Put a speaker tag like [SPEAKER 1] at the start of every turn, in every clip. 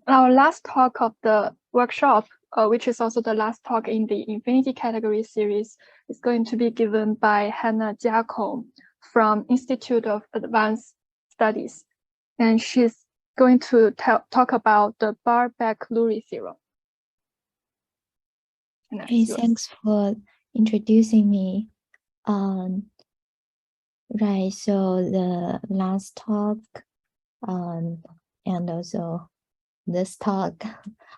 [SPEAKER 1] Our last talk of the workshop, which is also the last talk in the Infinity Category series, is going to be given by Hana Jia from Institute of Advanced Studies. And she's going to talk about the Barr-Beck-Lurie theorem.
[SPEAKER 2] Hey, thanks for introducing me. Right, so the last talk and also this talk,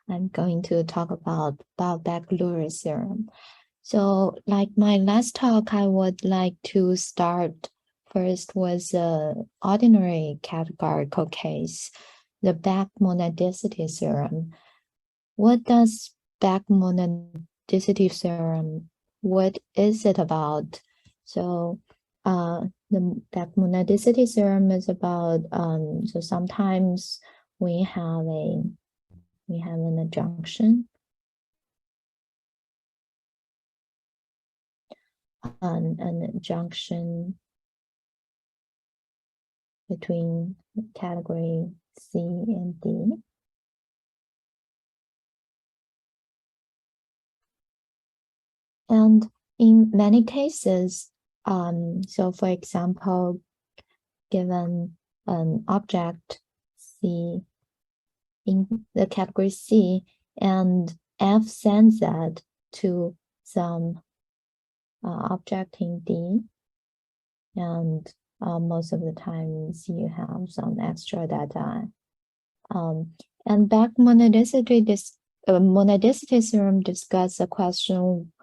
[SPEAKER 2] I'm going to talk about Barr-Beck-Lurie theorem. So like my last talk, I would like to start first with the ordinary categorical case, the Beck monadicity theorem. What does Beck monadicity theorem, what is it about? So the Beck monadicity theorem is about, so sometimes we have an adjunction between category C and D. And in many cases, so for example, given an object C in the category C and F sends that to some object in D, and most of the times you have some extra data. And Beck monadicity theorem discuss the question.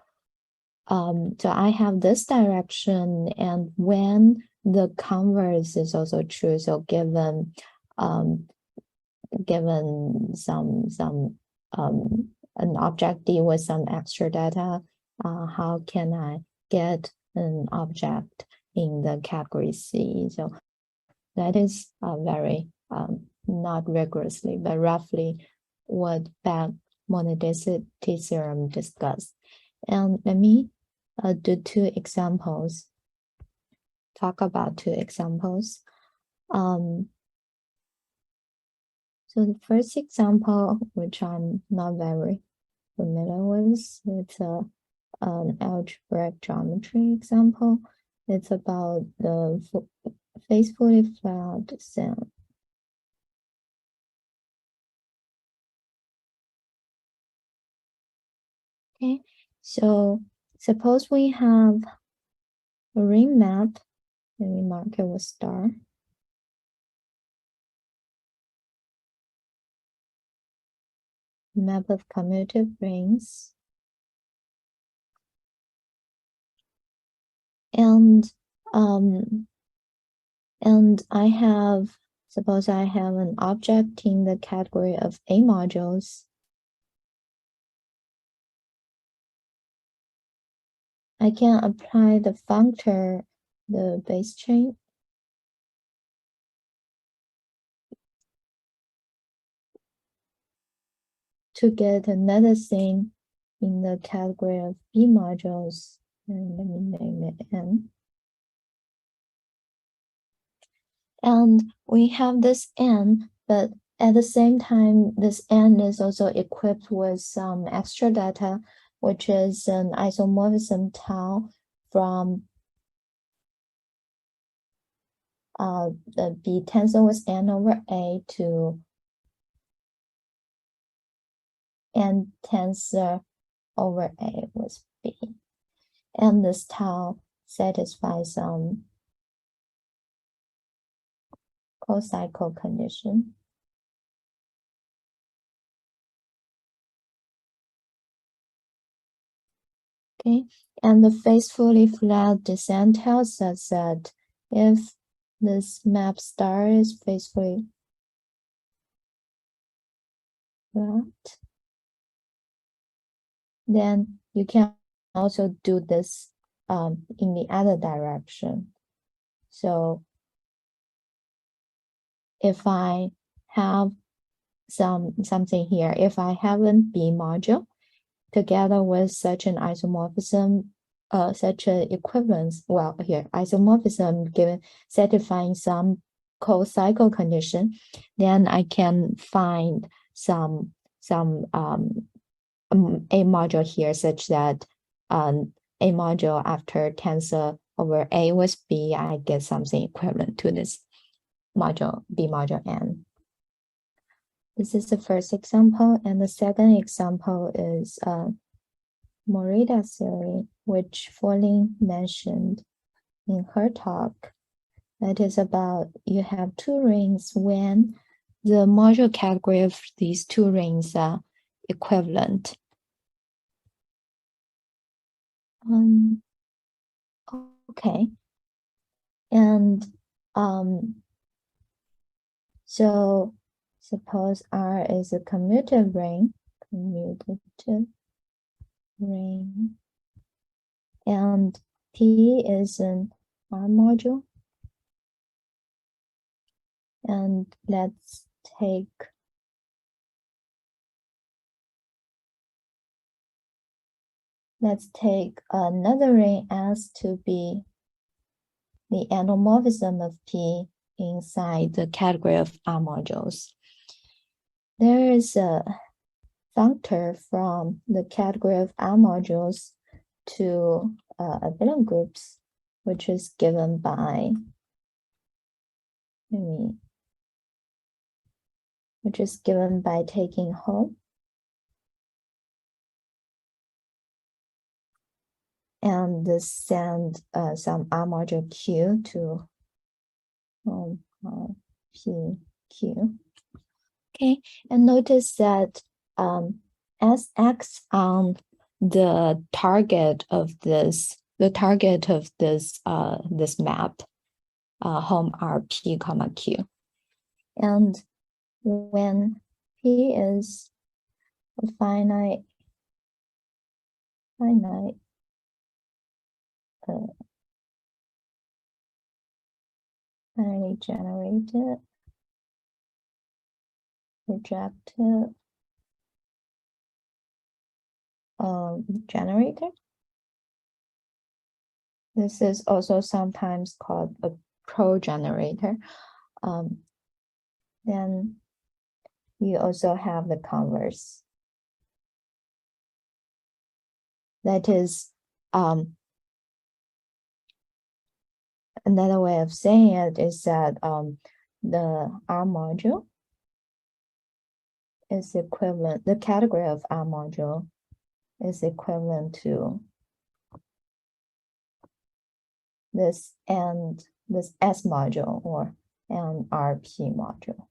[SPEAKER 2] So I have this direction, and when the converse is also true, so given an object D with some extra data, how can I get an object in the category C? So that is very not rigorously, but roughly what Beck monadicity theorem discussed. And let me do two examples, talk about two examples. So the first example, which I'm not very familiar with, it's an algebraic geometry example. It's about the faithfully flat sum. Okay, so suppose we have a ring map. Let me mark it with star. Map of commutative rings. And I have, suppose I have an object in the category of A modules. I can apply the functor, the base chain. To get another thing in the category of B modules, and let me name it N. And we have this N, but at the same time, this N is also equipped with some extra data, which is an isomorphism tau from the B tensor with N over A to N tensor over A with B. And this tau satisfies some co-cycle condition. Okay, and the faithfully flat descent tells us that if this map star is faithfully flat, then you can also do this in the other direction. So if I have something here, if I have a B module together with such an isomorphism, such an equivalence, well, here, isomorphism given satisfying some co-cycle condition, then I can find some a module here such that a module after tensor over A with B, I get something equivalent to this module, B module N. This is the first example, and the second example is Morita theory, which Folin mentioned in her talk. That is about you have two rings when the module category of these two rings are equivalent. Okay, and so suppose R is a commutative ring, and P is an R module, and let's take another ring S to be the endomorphism of P inside the category of R modules. There is a functor from the category of R modules to abelian groups, which is given by taking home and send some R module Q to PQ. Okay, and notice that as X on the target of this this map, home RP, Q, and when P is a finitely generated, projective generator. This is also sometimes called a progenerator. Then you also have the converse. That is another way of saying it is that the R module is equivalent, the category of R module is equivalent to this and this S module or an RP module.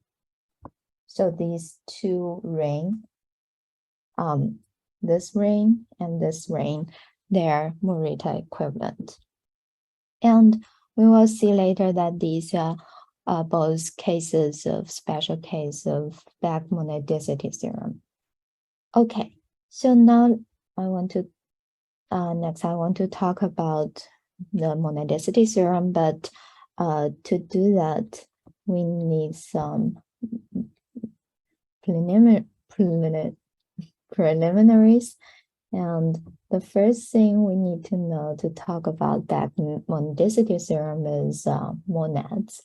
[SPEAKER 2] So these two rings, this ring and this ring, they're Morita equivalent. And we will see later that these are both cases of special case of back monadicity theorem. Okay, so now I want to talk about the monadicity theorem, but to do that, we need some preliminaries. And the first thing we need to know to talk about that monadicity theorem is monads.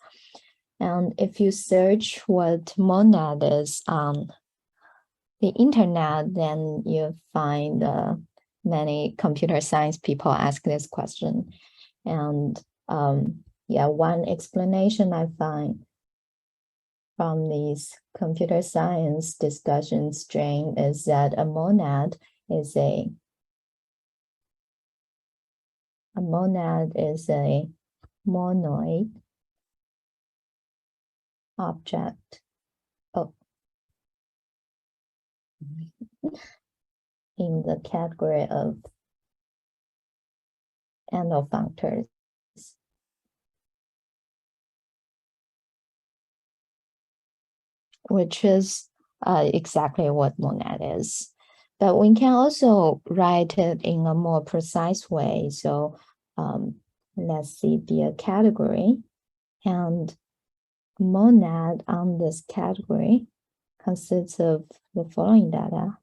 [SPEAKER 2] And if you search what monad is on the internet, then you find many computer science people ask this question. And yeah, one explanation I find from these computer science discussion string is that a monad is a monoid object in the category of endofunctors. Which is exactly what monad is. But we can also write it in a more precise way. So let's see, be a category, and monad on this category consists of the following data.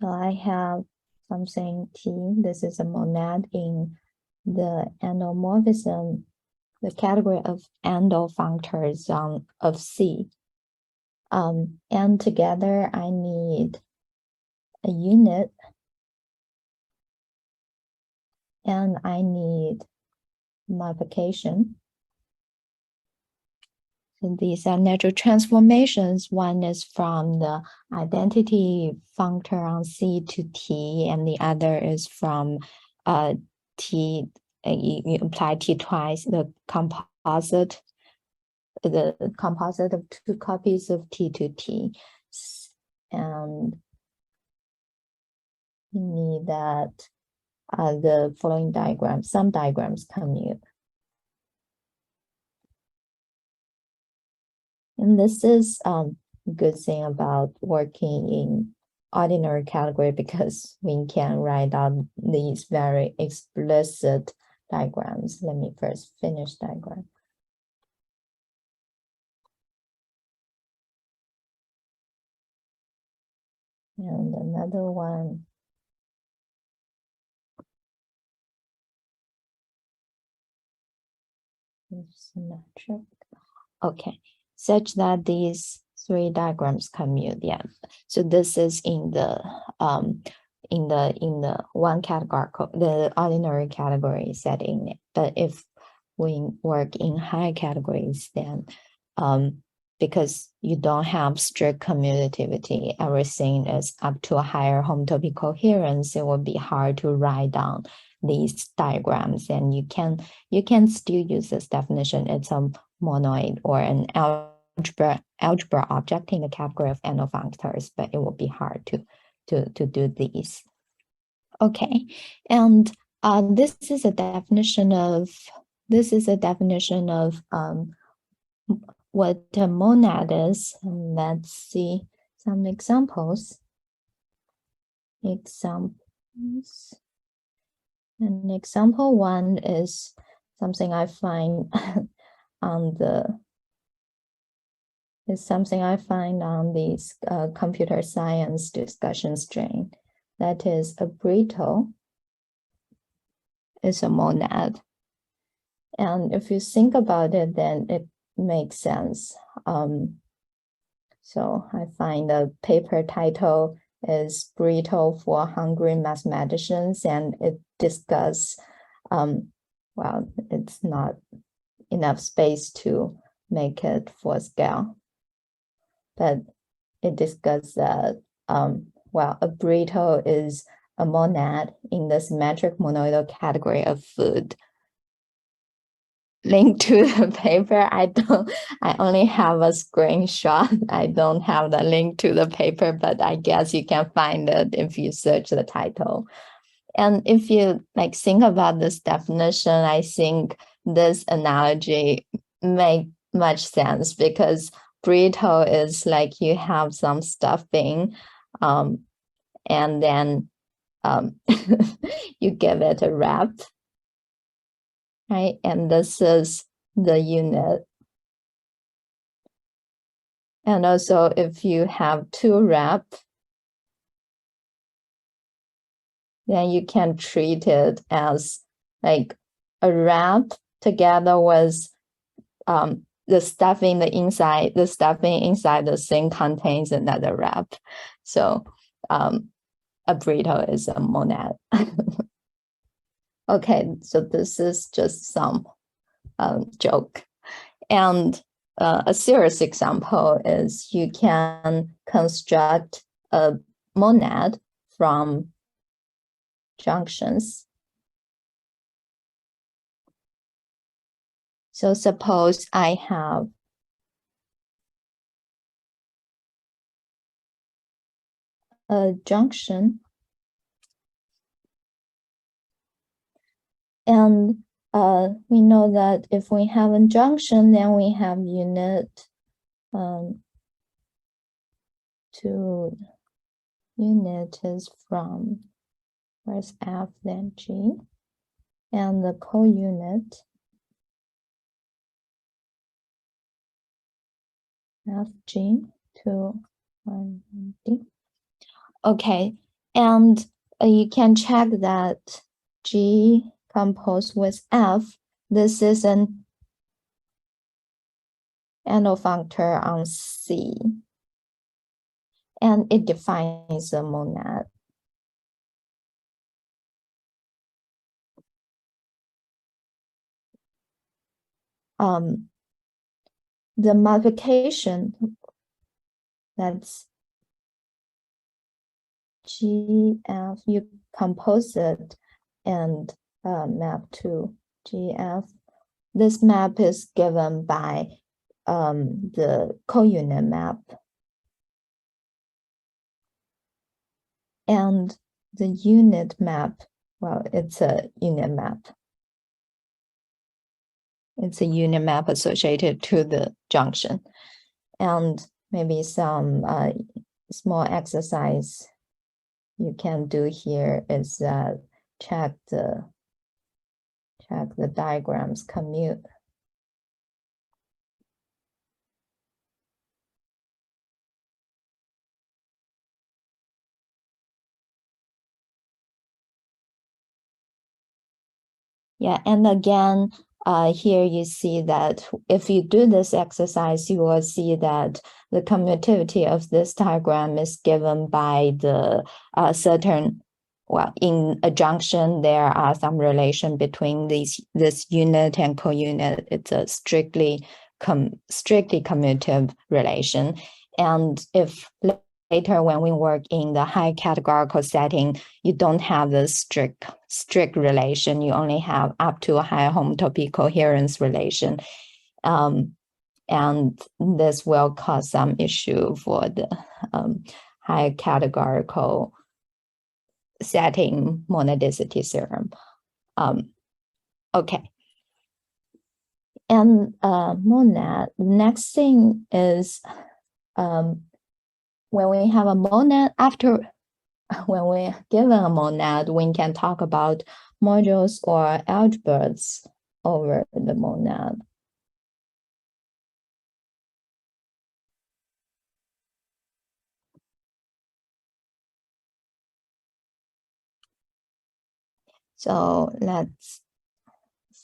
[SPEAKER 2] So I have something T, this is a monad in the endomorphism the category of AND functors of C. And together I need a unit and I need modification. So these are natural transformations. One is from the identity functor on C to T, and the other is from T, you apply T twice, the composite of two copies of T to T. And you need that the following diagrams, some diagrams commute. And this is a good thing about working in ordinary category because we can write down these very explicit diagrams. Let me first finish diagram. And another one. Symmetric. Okay, such that these three diagrams commute. Yeah. So this is in the one categorical, the ordinary category setting. But if we work in higher categories, then because you don't have strict commutativity, everything is up to a higher homotopy coherence, it will be hard to write down these diagrams, and you can still use this definition. It's a monoid or an algebra object in the category of NO functors, but it will be hard to do these. Okay, and this is a definition of what a monad is. And let's see some examples. And example one is something I find on these computer science discussion string. That is, a brittle is a monad. And if you think about it, then it makes sense. So I find the paper title is Brittle for Hungry Mathematicians, and it discusses, well, it's not enough space to make it for scale, but it discusses that, well, a brittle is a monad in the symmetric monoidal category of food. Link to the paper. I only have a screenshot. I don't have the link to the paper, but I guess you can find it if you search the title. And if you think about this definition, I think this analogy makes much sense, because brittle is like you have some stuffing, and then you give it a wrap. Right, and this is the unit. And also, if you have two wrap, then you can treat it as like a wrap together with the stuffing inside. The stuffing inside the thing contains another wrap. So a brittle is a monad. Okay, so this is just some joke. And a serious example is you can construct a monad from junctions. So suppose I have a junction, and we know that if we have a junction, then we have unit unit is from, where's F, then G, and the co-unit FG to 1D. Okay, and you can check that G composed with F. This is an functor on C, and it defines a monad. The modification, that's GF, you compose it and map to GF. This map is given by the co-unit map. And the unit map, well, it's a unit map. It's a unit map associated to the junction. And maybe some small exercise you can do here is check the diagrams commute. Yeah, and again, here you see that if you do this exercise, you will see that the commutativity of this diagram is given by the certain, well, in a junction, there are some relation between this unit and co-unit. It's a strictly commutative relation. And if later when we work in the high categorical setting, you don't have the strict relation. You only have up to a high homotopy coherence relation. And this will cause some issue for the high categorical setting monadicity theorem. Okay. And monad, next thing is when we have a monad, when we're given a monad, we can talk about modules or algebras over the monad. So let's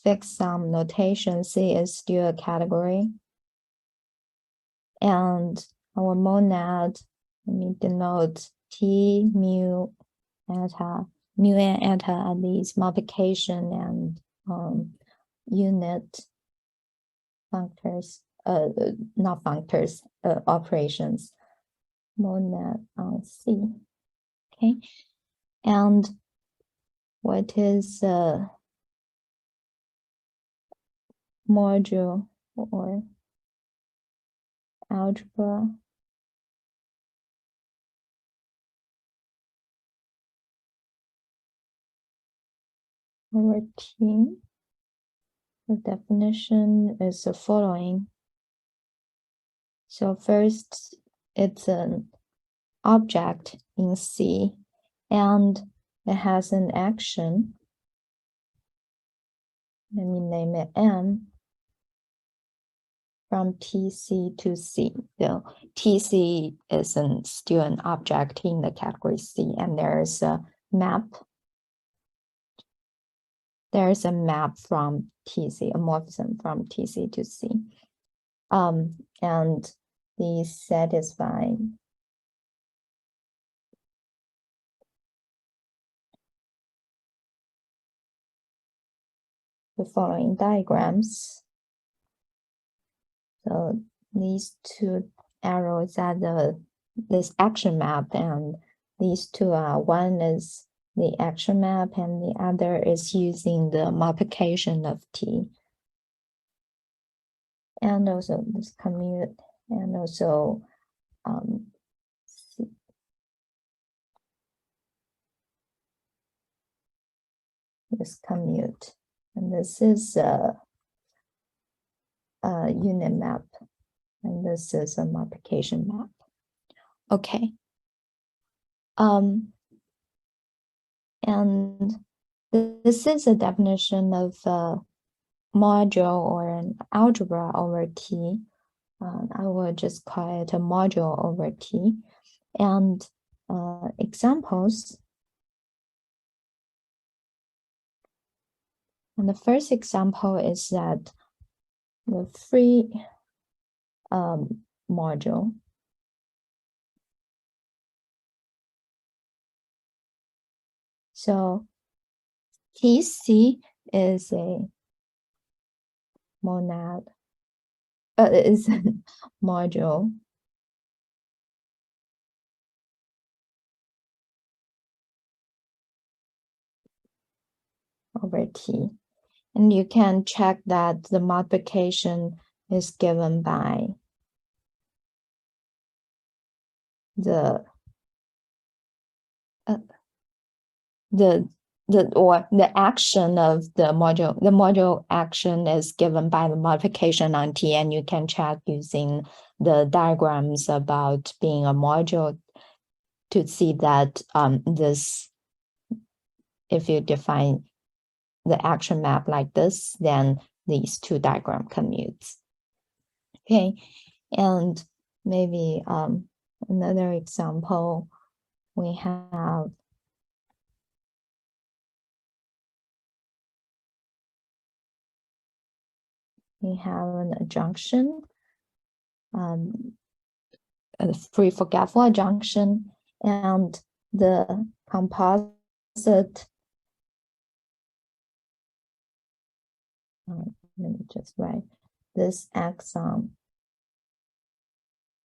[SPEAKER 2] fix some notation. C is still a category. And our monad, let me denote T, mu, eta. Mu and eta are these multiplication and unit functors, not functors, operations. Monad on C. Okay. And what is module or algebra? Over T. The definition is the following. So first, it's an object in C, and it has an action. Let me name it M, from TC to C. So TC is still an object in the category C, and there's a map. There's a map from TC, a morphism from TC to C. And these satisfy the following diagrams. So these two arrows are this action map, and these two are, one is the action map and the other is using the multiplication of T. And also this commute, and also this commute. And this is a unit map, and this is a multiplication map. Okay. And this is a definition of a module or an algebra over T. I will just call it a module over T. And examples. And the first example is that the free module. So TC is a monad, is a module over T. And you can check that the multiplication is given by the action of the module. The module action is given by the multiplication on T, and you can check using the diagrams about being a module to see that this, if you define the action map like this, then these two diagram commutes. Okay, and maybe another example, we have an adjunction, a free forgetful adjunction, and the composite. Let me just write this X on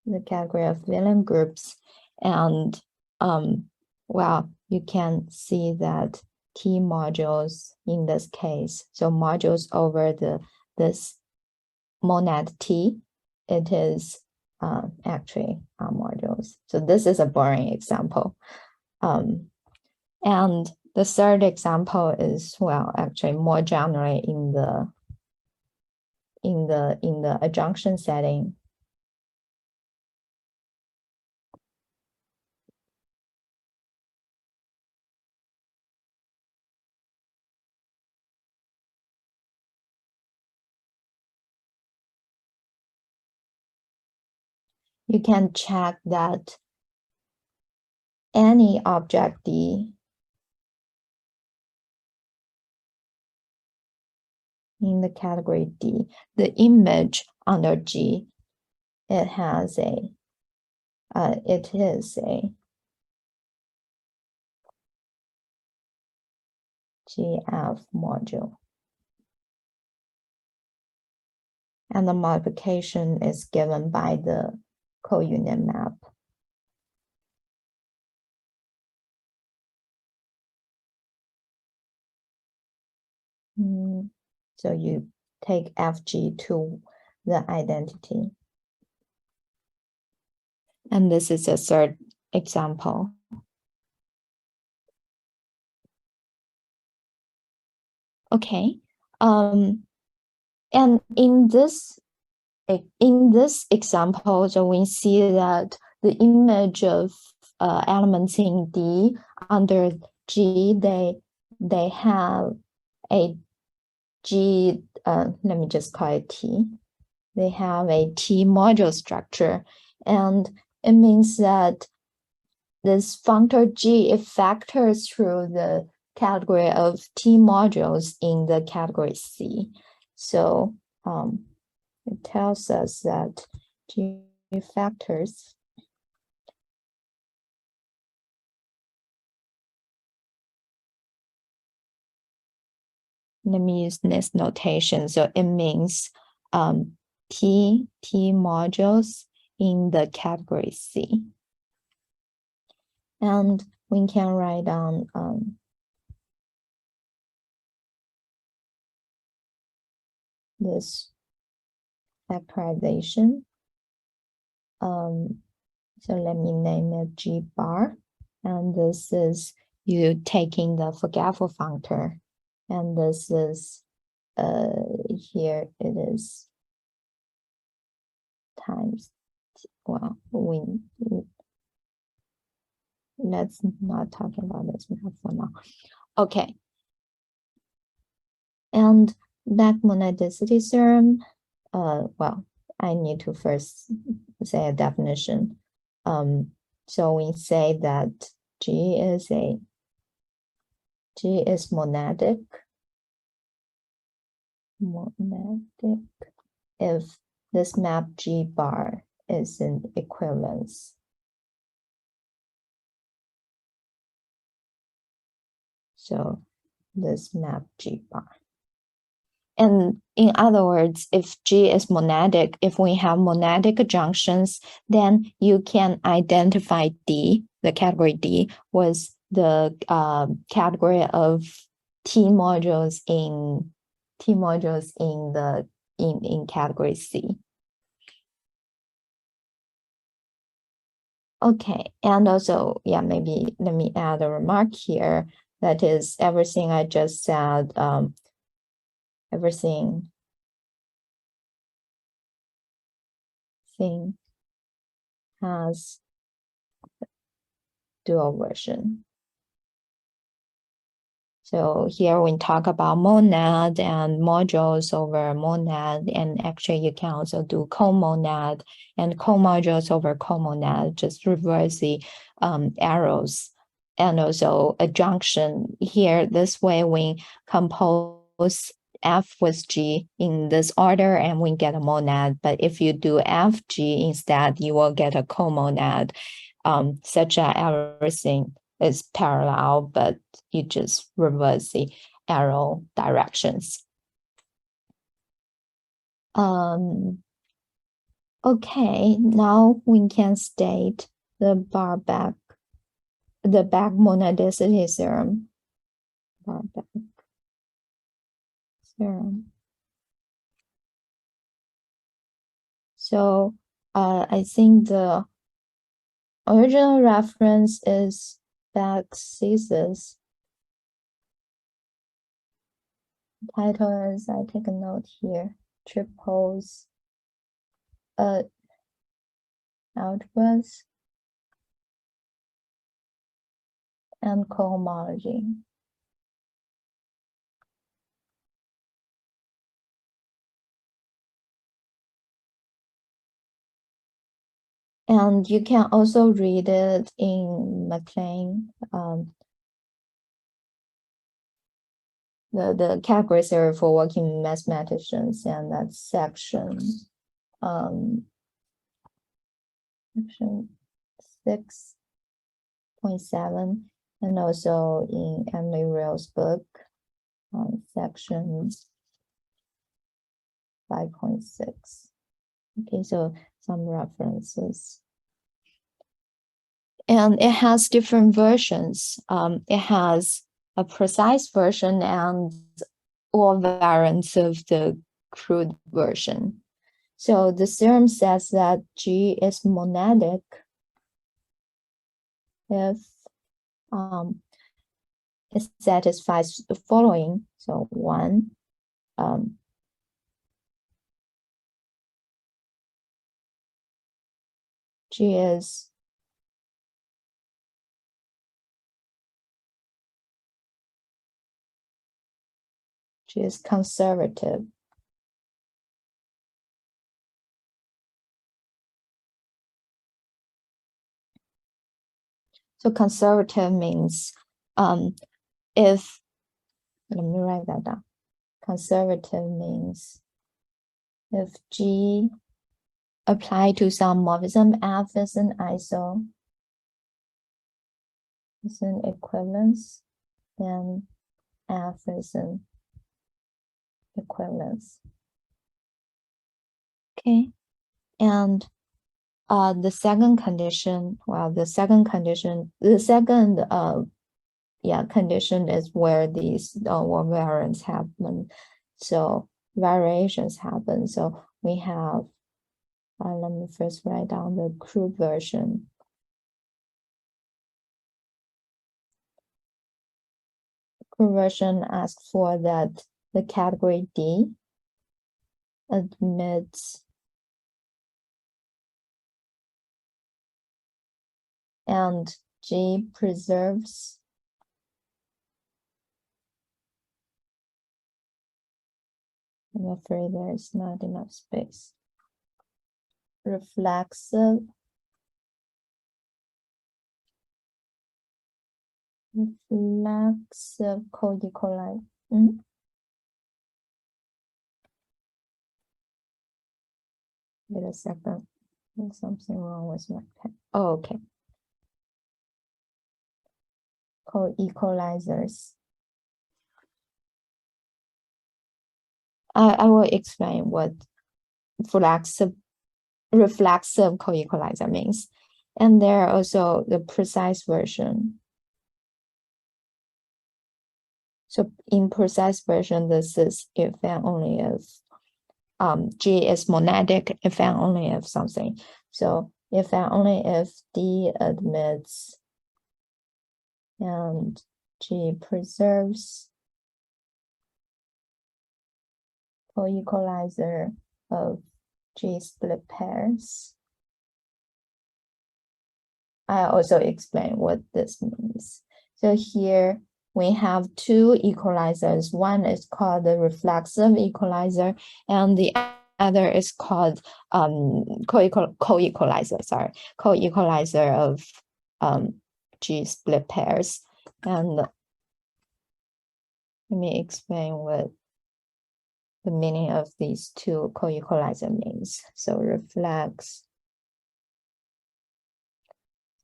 [SPEAKER 2] the category of William groups, and well, you can see that T modules in this case. So modules over this monad T, it is actually modules. So this is a boring example. And the third example is, well, actually more generally in the adjunction setting. You can check that any object D in the category D, the image under G, it is a GF module. And the multiplication is given by the co-union map. So you take FG to the identity. And this is a third example. Okay. And in this example, so we see that the image of elements in D under G, they have a G, let me just call it T. They have a T module structure, and it means that this functor G, it factors through the category of T modules in the category C. So it tells us that G factors let me use this notation. So it means T modules in the category C. And we can write down this factorization. So let me name it G bar. And this is you taking the forgetful functor. And this is, here it is times, well, let's not talk about this for now. Okay. And back monadicity theorem, well, I need to first say a definition. So we say that G is monadic if this map G bar is an equivalence. So this map G bar. And in other words, if G is monadic, if we have monadic junctions, then you can identify D, the category D, was the category of T modules in category C. Okay, and also, yeah, maybe let me add a remark here. That is everything I just said, everything has dual version. So here we talk about monad and modules over monad, and actually you can also do co-monad and co-modules over co-monad, just reverse the arrows. And also a junction here, this way we compose F with G in this order and we get a monad. But if you do FG instead, you will get a co-monad, such that everything is parallel, but you just reverse the arrow directions. Okay, now we can state the Barr-Beck monadicity theorem. Barr-Beck theorem. So I think the original reference is Beck's thesis. Title is, I take a note here, triples algebras and cohomology. And you can also read it in McLean, the category theory for working mathematicians, and that's section 6.7, and also in Emily Reil's book, section 5.6. Okay, so some references. And it has different versions. It has a precise version and all variants of the crude version. So the theorem says that G is monadic if it satisfies the following. So one, G is conservative. So conservative means if, let me write that down. Conservative means if G applied to some morphism F is an iso, is an equivalence, then F is an equivalence. Okay, and the second condition, condition is where these variants happen. So variations happen. So we have, let me first write down the crude version. Crude version asks for that the category D admits and G preserves I'm afraid there is not enough space. Reflexive co-equalizer. Wait a second. There's something wrong with my pen. Oh, okay. Co-equalizers. I will explain what reflexive co-equalizer means. And there are also the precise version. So in precise version, this is if and only if G is monadic, if and only if something. So if and only if D admits and G preserves co-equalizer of G split pairs. I also explain what this means. So here we have two equalizers. One is called the reflexive equalizer, and the other is called co-equalizer of G split pairs. And let me explain what the meaning of these two co-equalizer means. So reflex.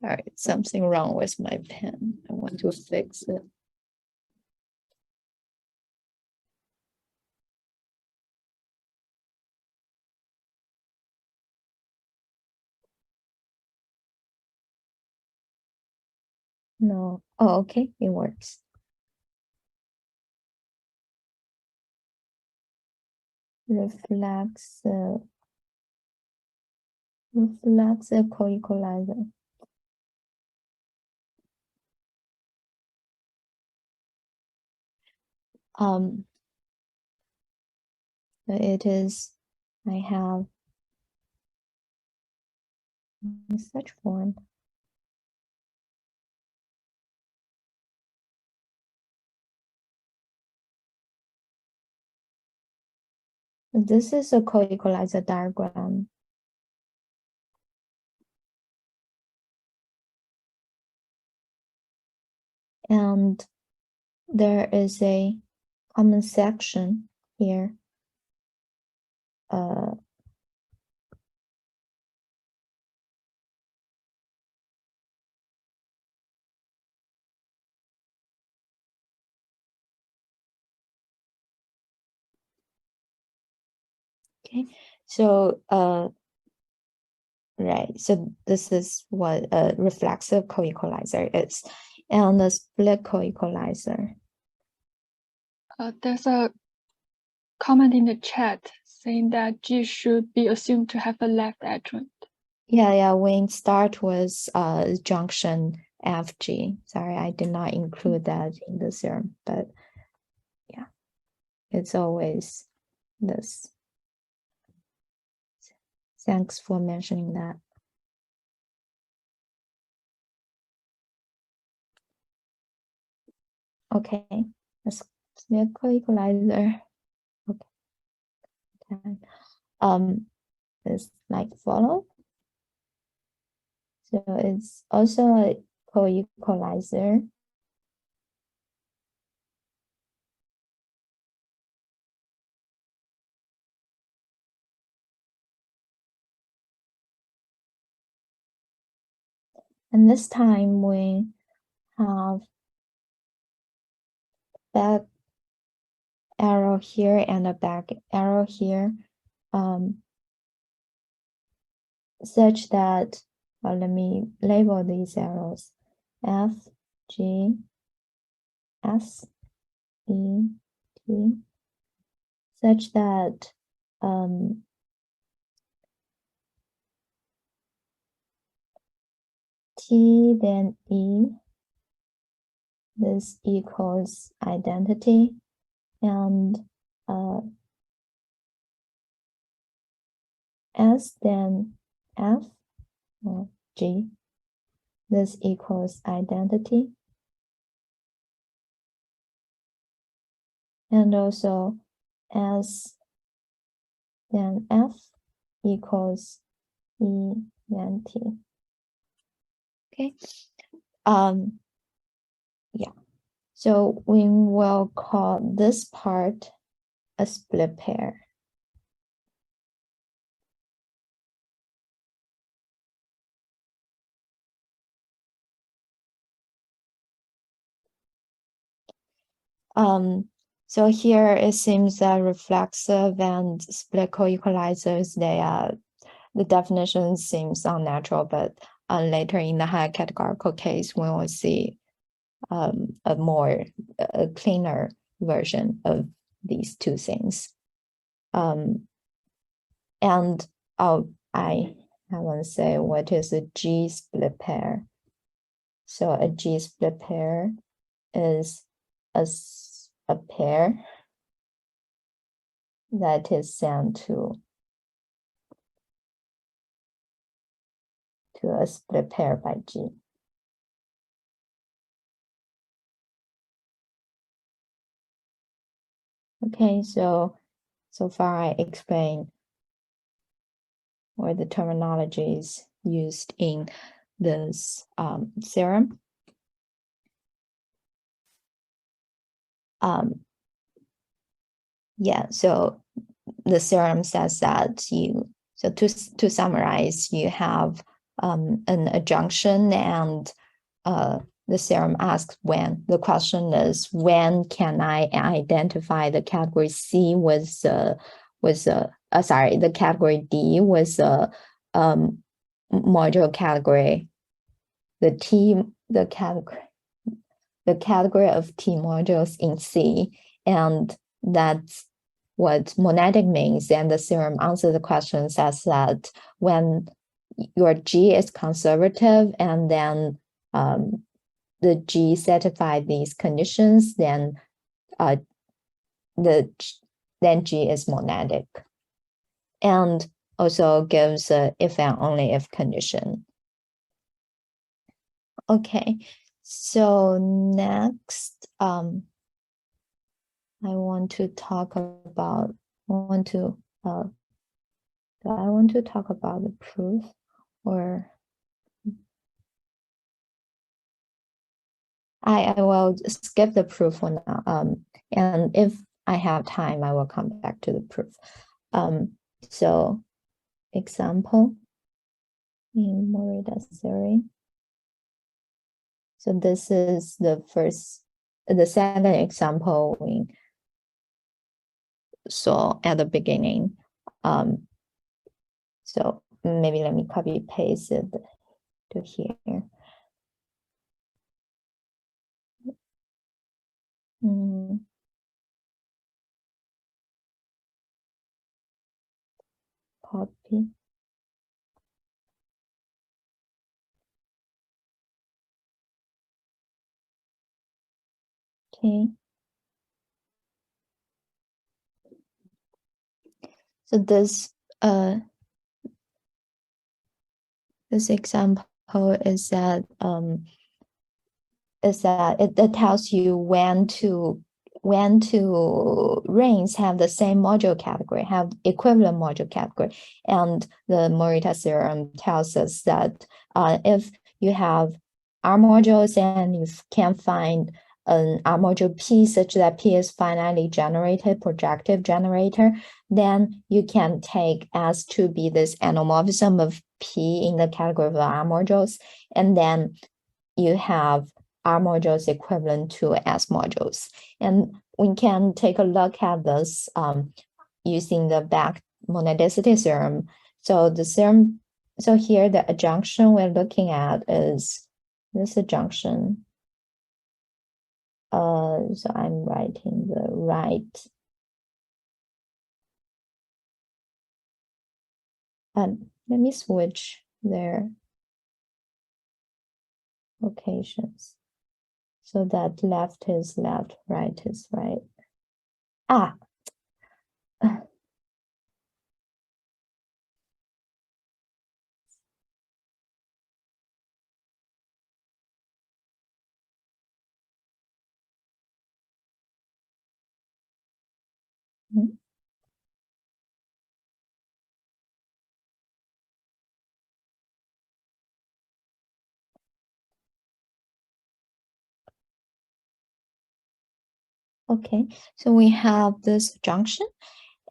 [SPEAKER 2] All right, something wrong with my pen. I want to fix it. No. Oh, okay, it works. Reflexive co-equalizer. It is, I have such form. This is a co-equalizer diagram. And there is a common section here. Okay, so right, so this is what a reflexive co-equalizer is, and the split co-equalizer.
[SPEAKER 1] There's a comment in the chat saying that G should be assumed to have a left adjoint.
[SPEAKER 2] Yeah, when start with junction FG. Sorry, I did not include that in the theorem, but yeah, it's always this. Thanks for mentioning that. Okay, let's split co-equalizer. Okay. It's like follow. So it's also a co-equalizer. And this time we have back arrow here and a back arrow here, such that, let me label these arrows, F, G, S, E, T, such that T then E, this equals identity, and S then F or G, this equals identity. And also S then F equals E then T. Okay. Yeah. So we will call this part a split pair. So here it seems that reflexive and split co-equalizers, the definition seems unnatural, but later in the high categorical case, we will see a cleaner version of these two things. And I want to say what is a G split pair. So a G split pair is a pair that is sent to a split pair by G. Okay, so far I explained what the terminologies used in this theorem. Yeah, so the theorem says that to summarize, you have an adjunction, and the theorem asks when. The question is, when can I identify the category C with the category D with the module category, the category of T modules in C, and that's what monadic means. And the theorem answers the question, says that when your G is conservative and then the G satisfy these conditions, then G is monadic, and also gives a if and only if condition. Okay, so next, I want to talk about the proof, or I will skip the proof for now. And if I have time, I will come back to the proof. So example in Morita theory. So this is the second example we saw at the beginning. So maybe let me copy paste it to here. Copy. Okay. So this example is that it tells you when two rings have the same module category, have equivalent module category, and the Morita theorem tells us that if you have R modules and you can find an R module P such that P is finitely generated, projective generator, then you can take S to be this anamorphism of P in the category of the R modules, and then you have R modules equivalent to S modules. And we can take a look at this using the back monadicity theorem. So the theorem, so here the adjunction we're looking at is this adjunction. So I'm writing the right. Let me switch their locations so that left is left, right is right. Okay, so we have this junction,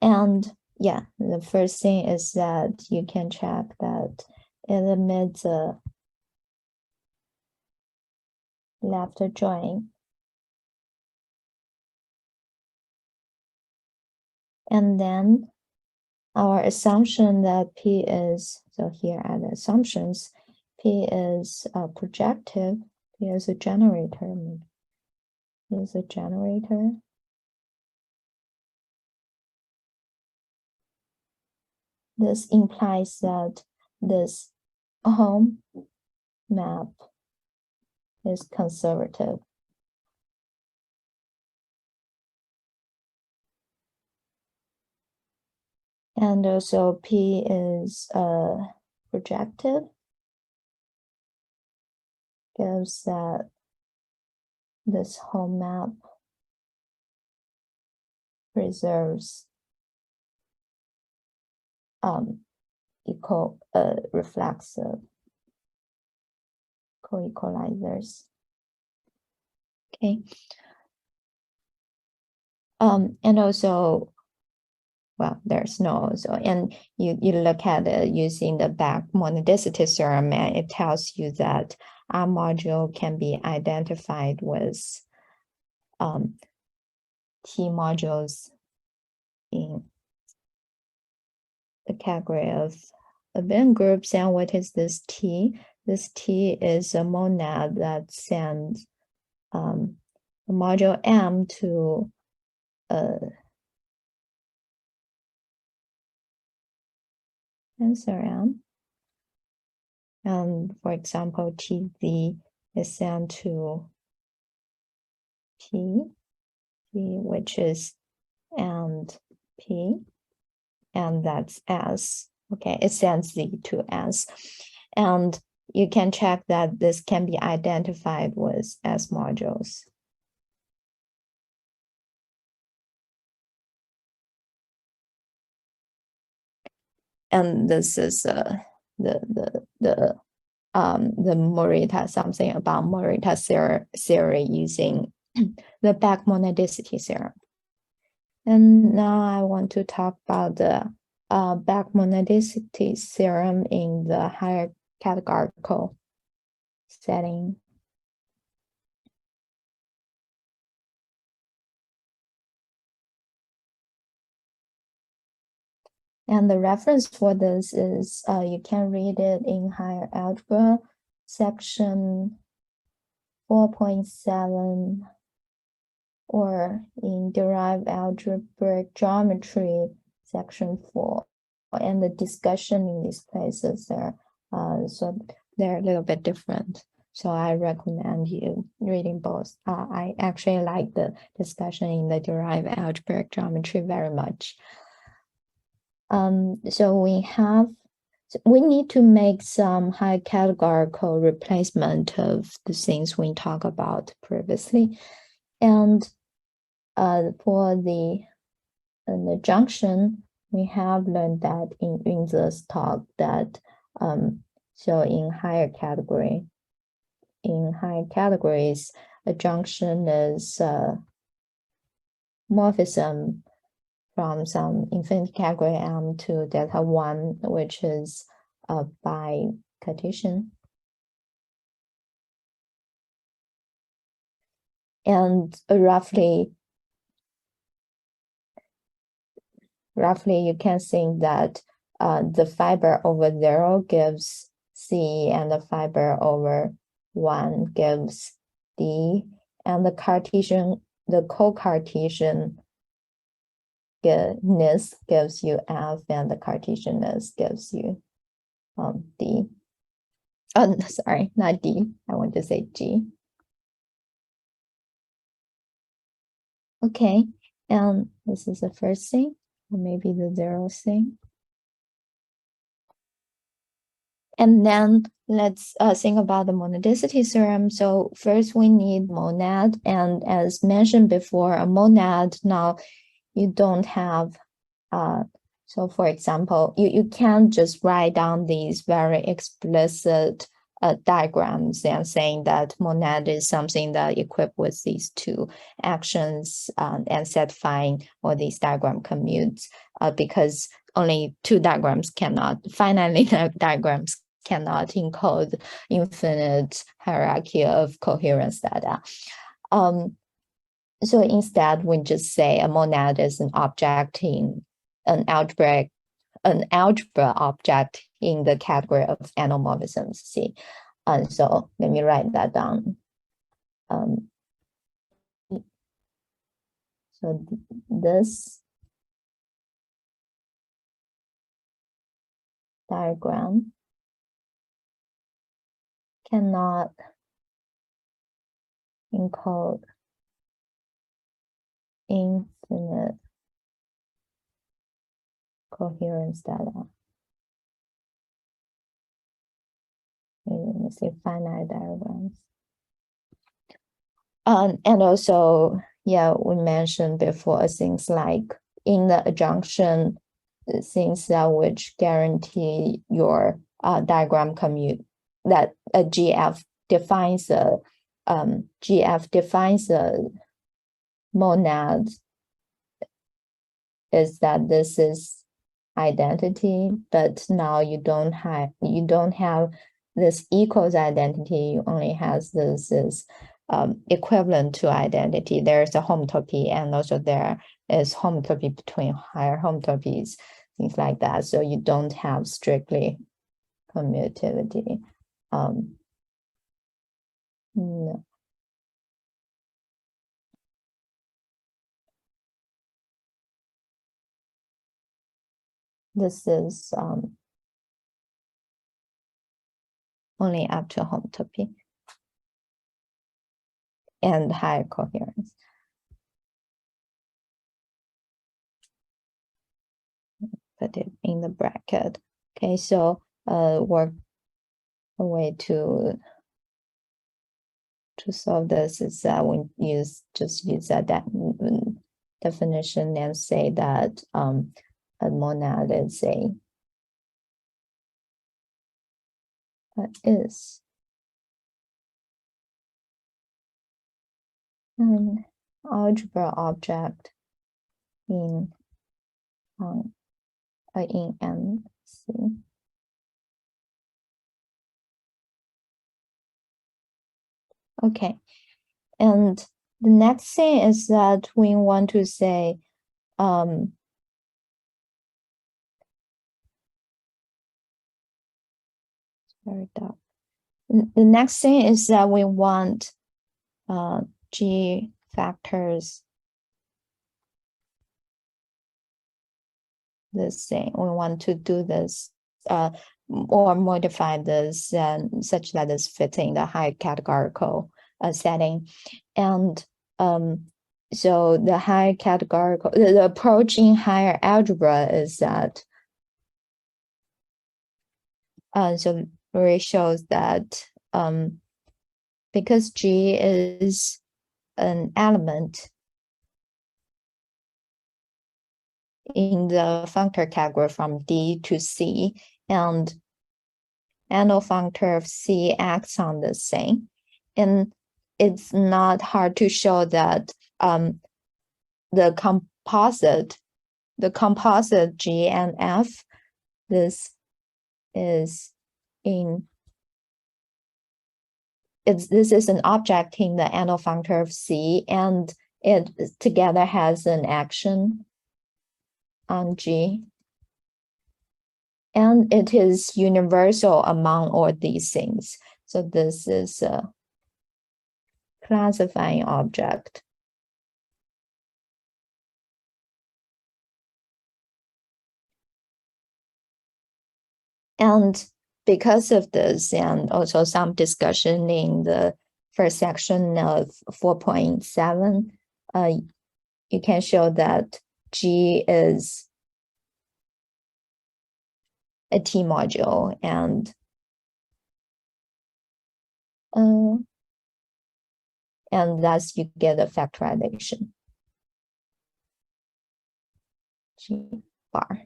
[SPEAKER 2] and yeah, the first thing is that you can check that it emits a left join. And then our assumption that P is, so here are the assumptions, P is projective, P is a generator, P is a generator. This implies that this home map is conservative. And also P is projective, gives that this home map preserves reflexive co-equalizers. Okay. And also, well, there's no also, and you look at it using the back monadicity theorem, and it tells you that R module can be identified with T modules in the category of event groups. And what is this T? This T is a monad that sends a module M to tensor M. And for example, TZ is sent to P, which is and P, and that's S. Okay, it sends Z to S. And you can check that this can be identified with S modules. And this is the Morita, something about Morita theory using the back monadicity theorem. And now I want to talk about the back monadicity theorem in the higher categorical setting. And the reference for this is you can read it in higher algebra section 4.7 or in derived algebraic geometry section 4. And the discussion in these places there, so they're a little bit different. So I recommend you reading both. I actually like the discussion in the derived algebraic geometry very much. So we need to make some high categorical replacement of the things we talked about previously. And for the junction, we have learned that in this talk that so in higher categories, a junction is morphism from some infinity category M to delta 1, which is by Cartesian. And roughly you can think that the fiber over 0 gives C, and the fiber over 1 gives D, and the co-Cartesian gives you F, and the Cartesianness gives you D. Oh, sorry, not D. I want to say G. Okay, and this is the first thing, or maybe the 0th thing. And then let's think about the monadicity theorem. So first we need monad, and as mentioned before, a monad now you don't have, so for example, you can't just write down these very explicit diagrams and saying that monad is something that equipped with these two actions and satisfying all these diagram commutes because only two diagrams cannot, finitely diagrams cannot encode infinite hierarchy of coherence data. So instead, we just say a monad is an object in an algebra object in the category of anomorphisms C. And so let me write that down. So this diagram cannot encode infinite coherence data. Let me say finite diagrams. And also, yeah, we mentioned before things like in the adjunction, things that which guarantee your diagram commute, that a GF defines a monad, is that this is identity, but now you don't have this equals identity, you only has this is equivalent to identity. There's a homotopy, and also there is homotopy between higher homotopies, things like that. So you don't have strictly commutativity. No. This is only up to homotopy and higher coherence. Put it in the bracket. Okay, so work a way to solve this is that we use that definition and say that a monad is an algebra object in MC. Okay, and the next thing is that we want to say very dark. The next thing is that we want G factors this thing. We want to do this or modify this such that it's fitting the high categorical setting. And so the high categorical, the approach in higher algebra is that so Lurie shows that because G is an element in the functor category from D to C, and anal functor of C acts on the same, and it's not hard to show that the composite G and F, this is an object in the anal functor of C, and it together has an action on G, and it is universal among all these things. So this is a classifying object. And because of this, and also some discussion in the first section of 4.7, you can show that G is a T module, and thus you get a factorization G bar.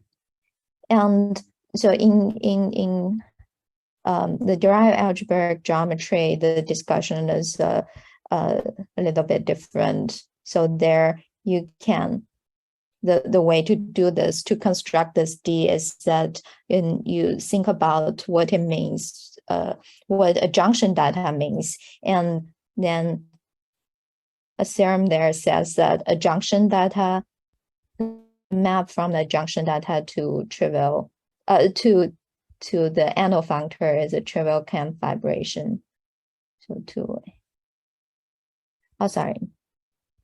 [SPEAKER 2] And so in the derived algebraic geometry, the discussion is a little bit different. So there you can, the way to do this, to construct this D, is that you think about what it means, what adjunction data means, and then a theorem there says that a junction data map from the junction data to trivial to the annual functor is a trivial camp vibration. So oh, sorry,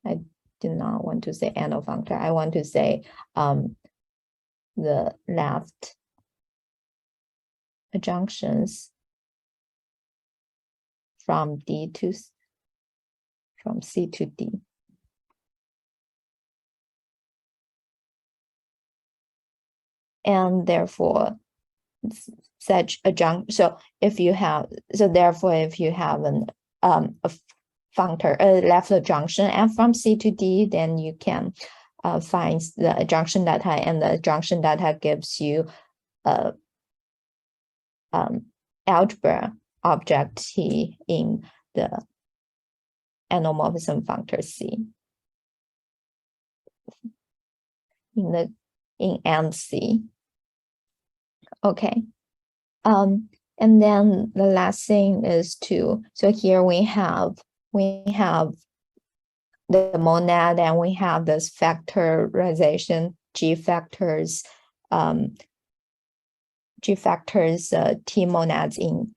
[SPEAKER 2] I did not want to say annual functor. I want to say the left junctions from C to D. And therefore, such a junction. So if you have an a functor, a left junction, and from C to D, then you can find the junction data, and the junction data gives you a algebra object T in the anomorphism functor C in NC. Okay. And then the last thing is so here we have the monad, and we have this factorization G factors T monads in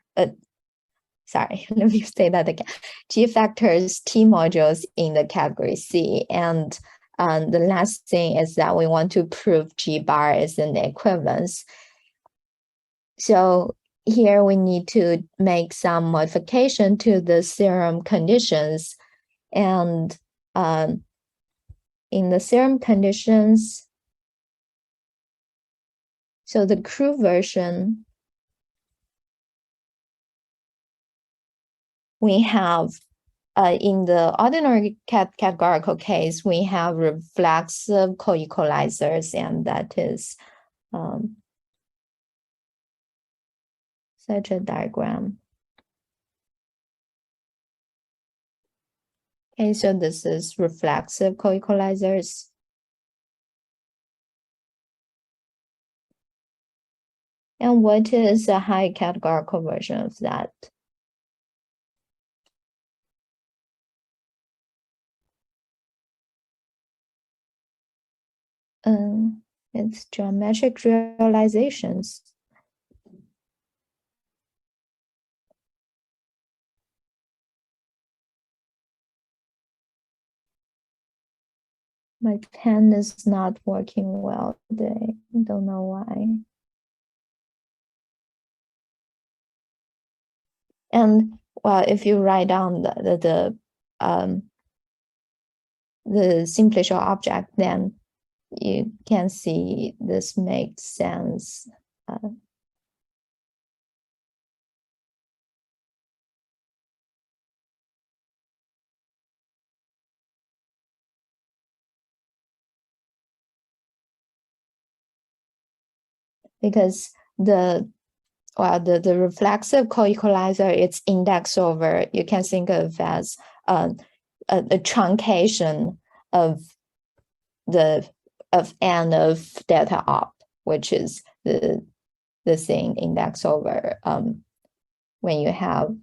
[SPEAKER 2] sorry, let me say that again. G factors T modules in the category C. And the last thing is that we want to prove G bar is an equivalence. So here we need to make some modification to the theorem conditions. And in the theorem conditions, so the crude version, we have in the ordinary categorical case, we have reflexive co-equalizers, and that is such a diagram. Okay, so this is reflexive co-equalizers. And what is a high categorical version of that? It's geometric realizations. My pen is not working well today. I don't know why. And well, if you write down the simplicial object, then you can see this makes sense. Because the reflexive co-equalizer, it's indexed over, you can think of as a truncation of n of delta op, which is the thing indexed over when you have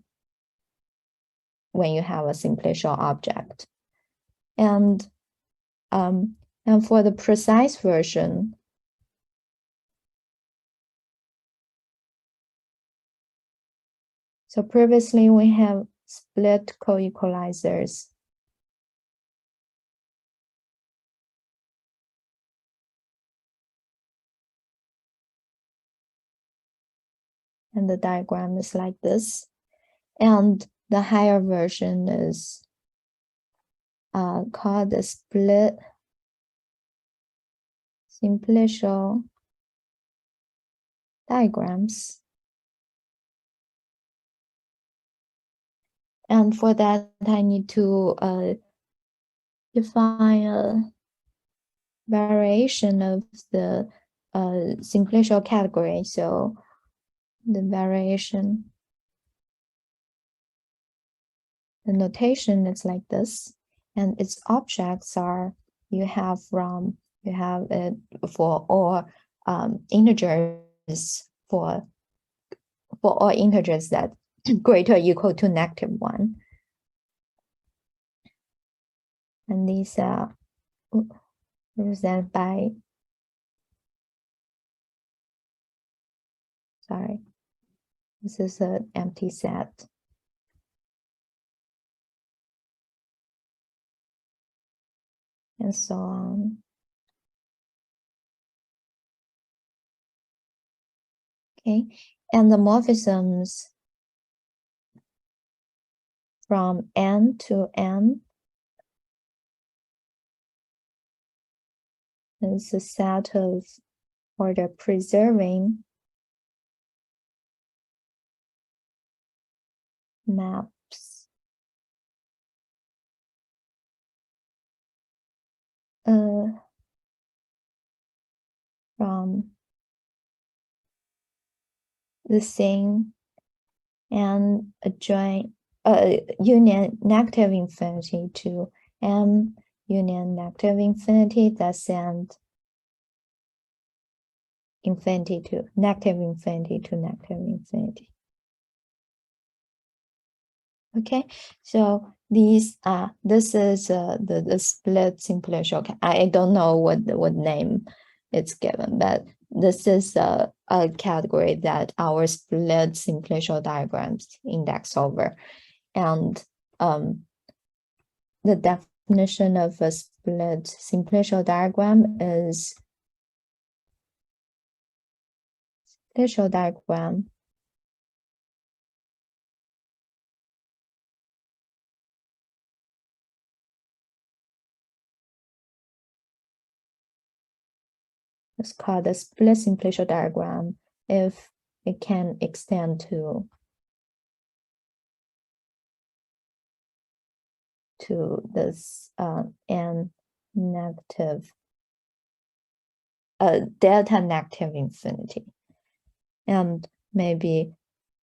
[SPEAKER 2] a simplicial object. And for the precise version, so previously we have split co-equalizers. And the diagram is like this. And the higher version is called the split simplicial diagrams. And for that, I need to define a variation of the simplicial category. So the variation, the notation is like this, and its objects are you have it for all integers for all integers that greater or equal to -1. and these are represented by, sorry, this is an empty set. And so on. Okay, and the morphisms from N to M is a set of order preserving maps from the same and adjoint union negative infinity to M union negative infinity, that's and infinity to negative infinity to negative infinity. Okay, so these are, this is the split simplicial. I don't know what name it's given, but this is a category that our split simplicial diagrams index over. And the definition of a split simplicial diagram is simplicial diagram is called a split simplicial diagram if it can extend to this n negative delta negative infinity. And maybe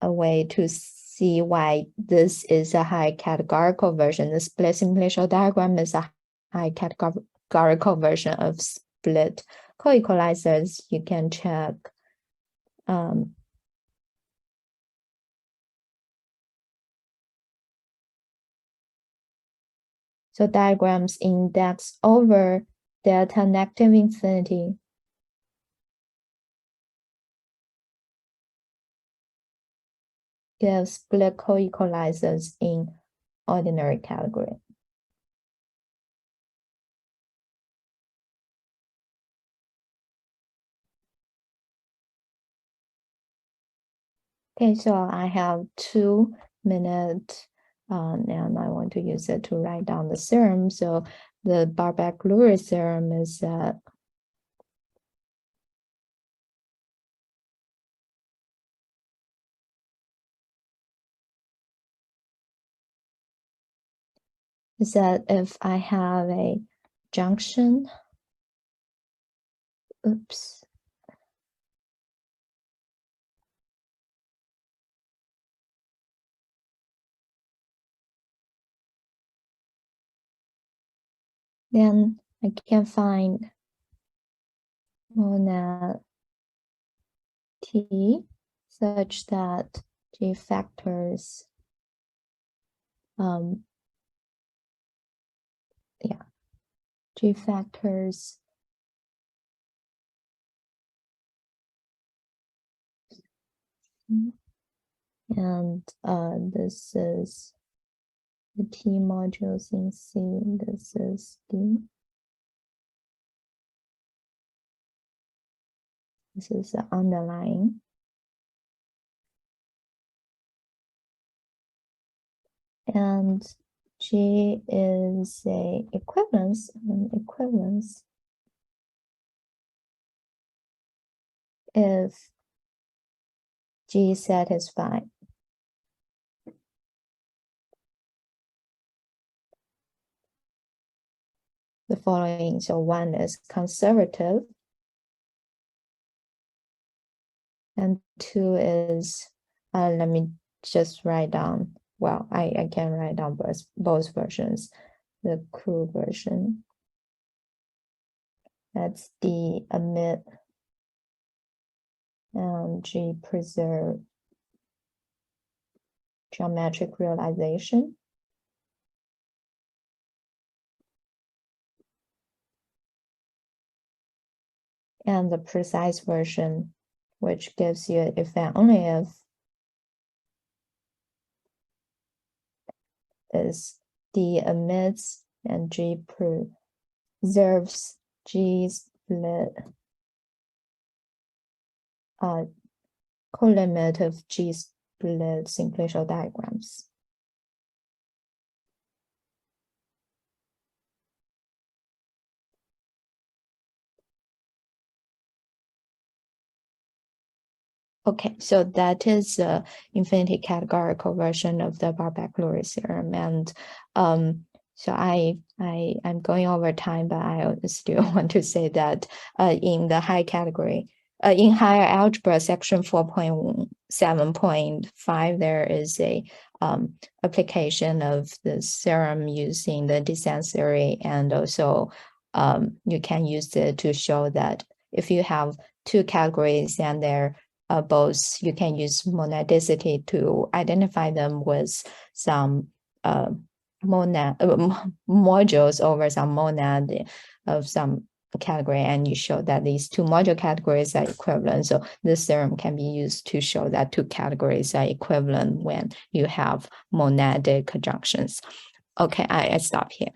[SPEAKER 2] a way to see why this is a high categorical version. The split simplicial diagram is a high categorical version of split co-equalizers. You can check so diagrams index over delta negative infinity gives split co-equalizers in ordinary category. Okay, so I have 2 minutes and I want to use it to write down the theorem. So the Barr-Beck-Lurie theorem is that if I have a junction, oops, then I can find monad T such that G factors G factors and this is the T modules in C, this is D. This is the underlying. And G is a equivalence, if G is satisfied. The following, so 1 is conservative, and 2 is, let me just write down, well, I can write down both versions, the crude version. That's D omit and G preserve geometric realization. and the precise version, which gives you if and only if is D emits and G preserves G split colimit of G split sequential diagrams. Okay, so that is the infinity-categorical version of the Barr-Beck-Lurie theorem, and so I'm going over time, but I still want to say that in the high category, in higher algebra section 4.7.5, there is a application of this theorem using the descent theory, and also you can use it to show that if you have two categories and they're both, you can use monadicity to identify them with some modules over some monad of some category, and you show that these two module categories are equivalent. So this theorem can be used to show that two categories are equivalent when you have monadic conjunctions. Okay, I stop here.